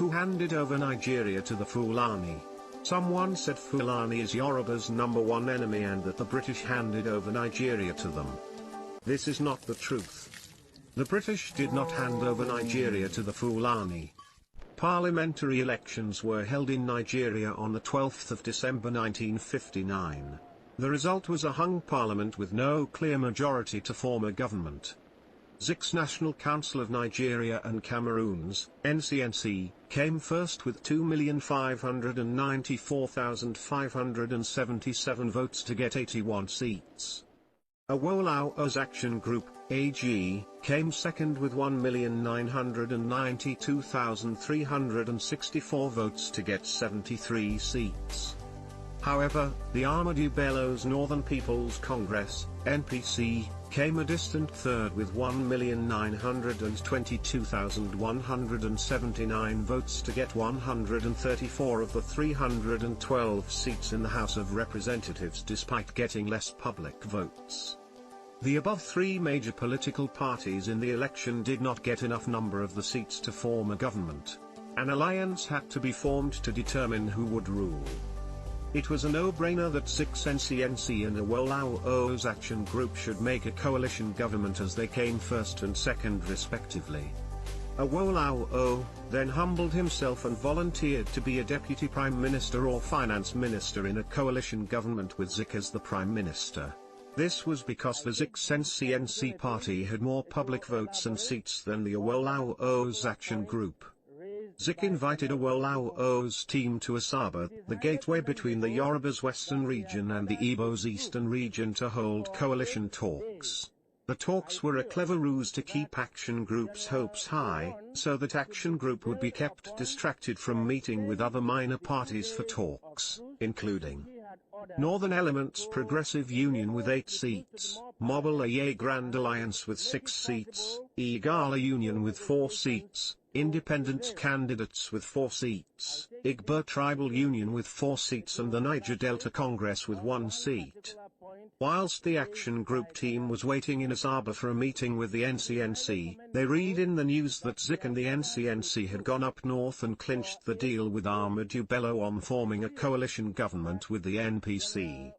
Who handed over Nigeria to the Fulani? Someone said Fulani is Yoruba's #1 enemy and that the British handed over Nigeria to them. This is not the truth. The British did not hand over Nigeria to the Fulani. Parliamentary elections were held in Nigeria on the 12th of December 1959. The result was a hung parliament with no clear majority to form a government. Zik's National Council of Nigeria and Cameroons, NCNC, came first with 2,594,577 votes to get 81 seats. Awolowo's Action Group, AG, came second with 1,992,364 votes to get 73 seats. However, the Ahmadu Bello's Northern People's Congress, NPC, came a distant third with 1,922,179 votes to get 134 of the 312 seats in the House of Representatives despite getting less public votes. The above three major political parties in the election did not get enough number of the seats to form a government. An alliance had to be formed to determine who would rule. It was a no-brainer that Zik's NCNC and Awolowo's Action Group should make a coalition government as they came first and second respectively. Awolowo then humbled himself and volunteered to be a deputy prime minister or finance minister in a coalition government with Zik as the prime minister. This was because the Zik's NCNC party had more public votes and seats than the Awolowo's Action Group. Zik invited Awolowo's team to Asaba, the gateway between the Yoruba's western region and the Igbo's eastern region, to hold coalition talks. The talks were a clever ruse to keep Action Group's hopes high, so that Action Group would be kept distracted from meeting with other minor parties for talks, including Northern Elements Progressive Union with 8 seats, Mobile Aye Grand Alliance with 6 seats, Igala Union with 4 seats, Independent Candidates with 4 seats, Igbo Tribal Union with 4 seats and the Niger Delta Congress with 1 seat. Whilst the Action Group team was waiting in Asaba for a meeting with the NCNC, they read in the news that Zik and the NCNC had gone up north and clinched the deal with Ahmadu Bello on forming a coalition government with the NPC.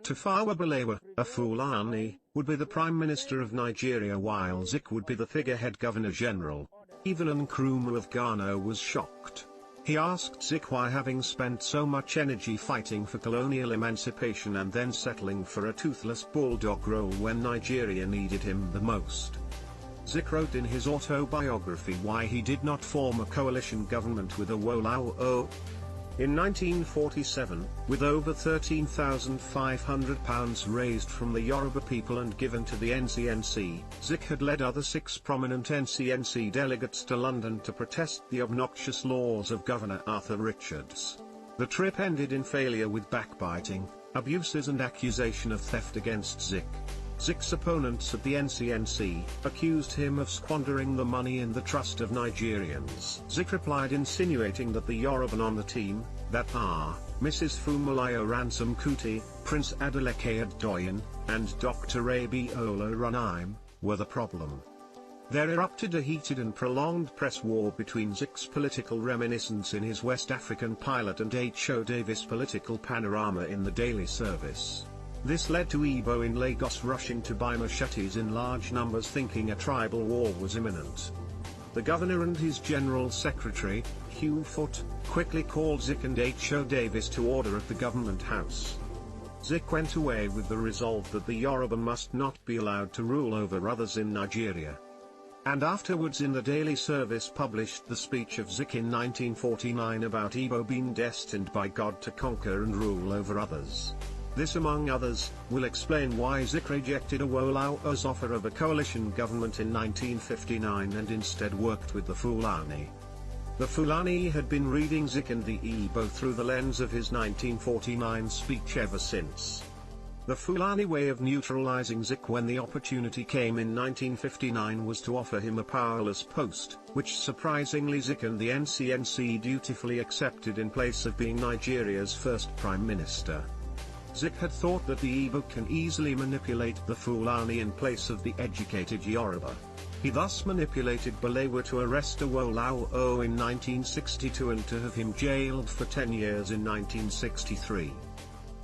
Tafawa Balewa, a Fulani, would be the Prime Minister of Nigeria while Zik would be the figurehead Governor-General. Even Nkrumah of Ghana was shocked. He asked Zik why, having spent so much energy fighting for colonial emancipation and then settling for a toothless bulldog role when Nigeria needed him the most. Zik wrote in his autobiography why he did not form a coalition government with Awolowo. In 1947, with over £13,500 raised from the Yoruba people and given to the NCNC, Zik had led other 6 prominent NCNC delegates to London to protest the obnoxious laws of Governor Arthur Richards. The trip ended in failure with backbiting, abuses and accusation of theft against Zik. Zik's opponents at the NCNC accused him of squandering the money in the trust of Nigerians. Zik replied, insinuating that the Yoruba on the team, that are, Mrs. Funmilayo Ransom Kuti, Prince Adeleke Adedoyin, and Dr. Abiola Runaim, were the problem. There erupted a heated and prolonged press war between Zik's political reminiscence in his West African pilot and H.O. Davis' political panorama in the daily service. This led to Igbo in Lagos rushing to buy machetes in large numbers, thinking a tribal war was imminent. The governor and his general secretary, Hugh Foote, quickly called Zik and H.O. Davis to order at the government house. Zik went away with the resolve that the Yoruba must not be allowed to rule over others in Nigeria. And afterwards in the daily service published the speech of Zik in 1949 about Igbo being destined by God to conquer and rule over others. This, among others, will explain why Zik rejected Awolowo's offer of a coalition government in 1959 and instead worked with the Fulani. The Fulani had been reading Zik and the Igbo through the lens of his 1949 speech ever since. The Fulani way of neutralizing Zik when the opportunity came in 1959 was to offer him a powerless post, which surprisingly Zik and the NCNC dutifully accepted in place of being Nigeria's first prime minister. Zik had thought that the Igbo can easily manipulate the Fulani in place of the educated Yoruba. He thus manipulated Balewa to arrest Awolowo in 1962 and to have him jailed for 10 years in 1963.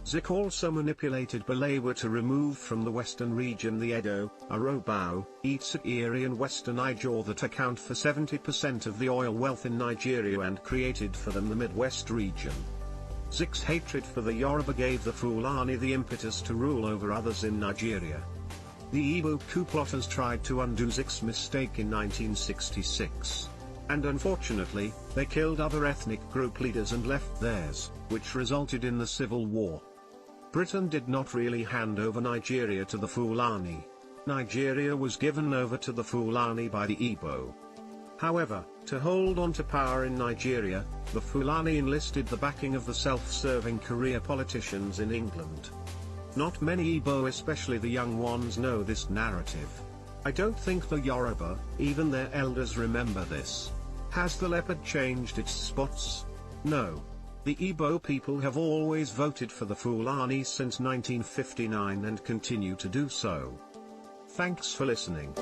Zik also manipulated Balewa to remove from the western region the Edo, Urhobo, Itsekiri and western Ijaw that account for 70% of the oil wealth in Nigeria and created for them the Midwest region. Zik's hatred for the Yoruba gave the Fulani the impetus to rule over others in Nigeria. The Igbo coup plotters tried to undo Zik's mistake in 1966. And unfortunately, they killed other ethnic group leaders and left theirs, which resulted in the Civil War. Britain did not really hand over Nigeria to the Fulani. Nigeria was given over to the Fulani by the Igbo. However, to hold on to power in Nigeria, the Fulani enlisted the backing of the self-serving career politicians in England. Not many Igbo, especially the young ones, know this narrative. I don't think the Yoruba, even their elders, remember this. Has the leopard changed its spots? No. The Igbo people have always voted for the Fulani since 1959 and continue to do so. Thanks for listening.